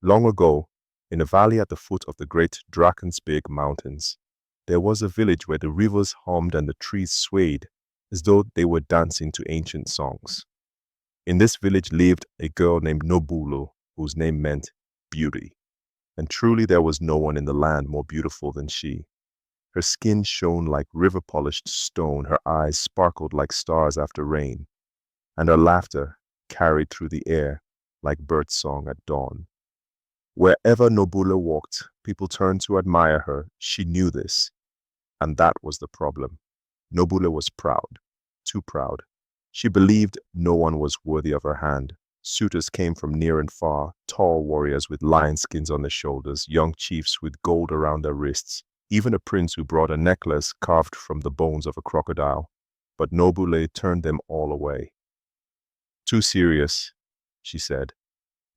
Long ago, in a valley at the foot of the great Drakensberg Mountains, there was a village where the rivers hummed and the trees swayed as though they were dancing to ancient songs. In this village lived a girl named Nobuhle, whose name meant beauty. And truly there was no one in the land more beautiful than she. Her skin shone like river-polished stone, her eyes sparkled like stars after rain, and her laughter carried through the air like birdsong at dawn. Wherever Nobuhle walked, people turned to admire her. She knew this, and that was the problem. Nobuhle was proud, too proud. She believed no one was worthy of her hand. Suitors came from near and far, tall warriors with lion skins on their shoulders, young chiefs with gold around their wrists, even a prince who brought a necklace carved from the bones of a crocodile. But Nobuhle turned them all away. Too serious, she said.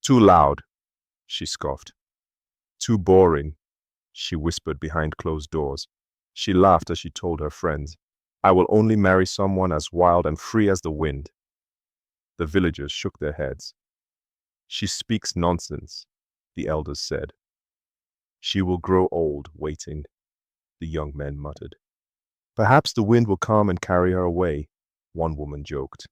Too loud, she scoffed. Too boring, she whispered behind closed doors. She laughed as she told her friends, I will only marry someone as wild and free as the wind. The villagers shook their heads. She speaks nonsense, the elders said. She will grow old waiting, the young men muttered. Perhaps the wind will come and carry her away, one woman joked.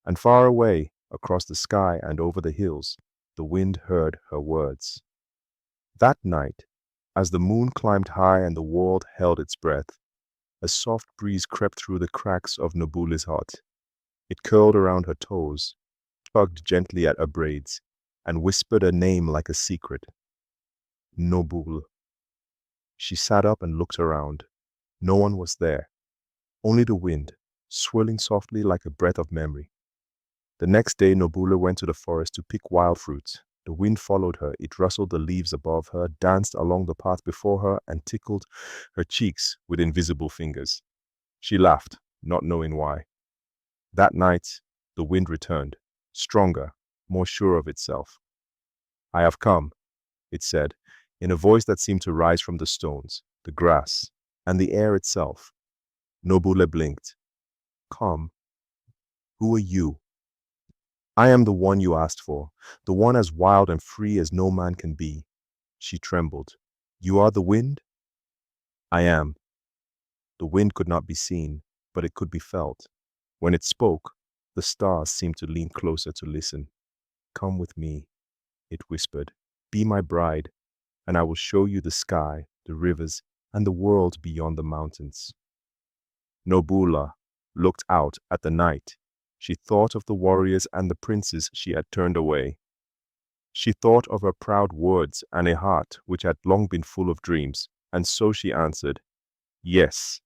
And far away, across the sky and over the hills, the wind heard her words. That night, as the moon climbed high and the world held its breath, a soft breeze crept through the cracks of Nobuhle's hut. It curled around her toes, tugged gently at her braids, and whispered her name like a secret. Nobuhle. She sat up and looked around. No one was there, only the wind, swirling softly like a breath of memory. The next day, Nobuhle went to the forest to pick wild fruits. The wind followed her. It rustled the leaves above her, danced along the path before her, and tickled her cheeks with invisible fingers. She laughed, not knowing why. That night, the wind returned, stronger, more sure of itself. I have come, it said, in a voice that seemed to rise from the stones, the grass, and the air itself. Nobuhle blinked. Come. Who are you? I am the one you asked for, the one as wild and free as no man can be. She trembled. You are the wind? I am. The wind could not be seen, but it could be felt. When it spoke, the stars seemed to lean closer to listen. Come with me, it whispered. Be my bride, and I will show you the sky, the rivers, and the world beyond the mountains. Nobuhle looked out at the night. She thought of the warriors and the princes she had turned away. She thought of her proud words and a heart which had long been full of dreams, and so she answered, yes.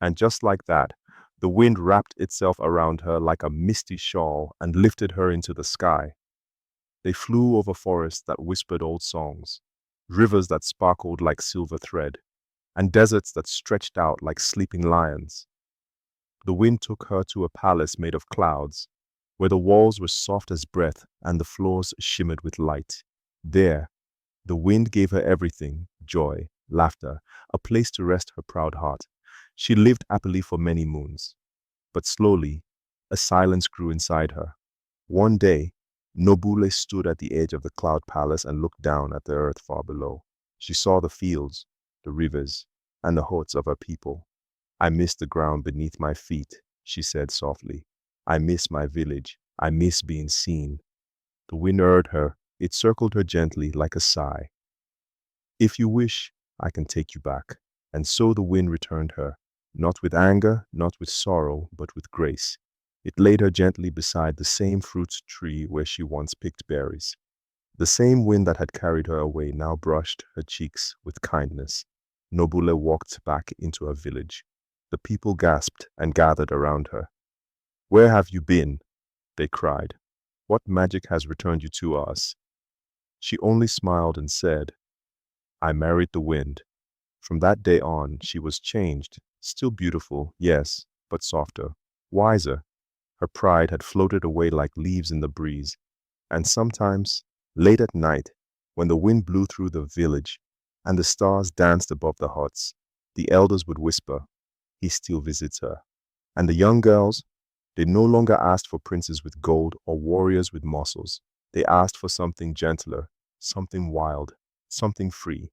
And just like that, the wind wrapped itself around her like a misty shawl and lifted her into the sky. They flew over forests that whispered old songs, rivers that sparkled like silver thread, and deserts that stretched out like sleeping lions. The wind took her to a palace made of clouds, where the walls were soft as breath and the floors shimmered with light. There, the wind gave her everything, joy, laughter, a place to rest her proud heart. She lived happily for many moons. But slowly, a silence grew inside her. One day, Nobuhle stood at the edge of the cloud palace and looked down at the earth far below. She saw the fields, the rivers, and the huts of her people. I miss the ground beneath my feet, she said softly. I miss my village. I miss being seen. The wind heard her. It circled her gently like a sigh. If you wish, I can take you back. And so the wind returned her, not with anger, not with sorrow, but with grace. It laid her gently beside the same fruit tree where she once picked berries. The same wind that had carried her away now brushed her cheeks with kindness. Nobuhle walked back into her village. The people gasped and gathered around her. Where have you been? They cried. What magic has returned you to us? She only smiled and said, I married the wind. From that day on, she was changed, still beautiful, yes, but softer, wiser. Her pride had floated away like leaves in the breeze. And sometimes, late at night, when the wind blew through the village and the stars danced above the huts, the elders would whisper, he still visits her. And the young girls, they no longer asked for princes with gold or warriors with muscles. They asked for something gentler, something wild, something free.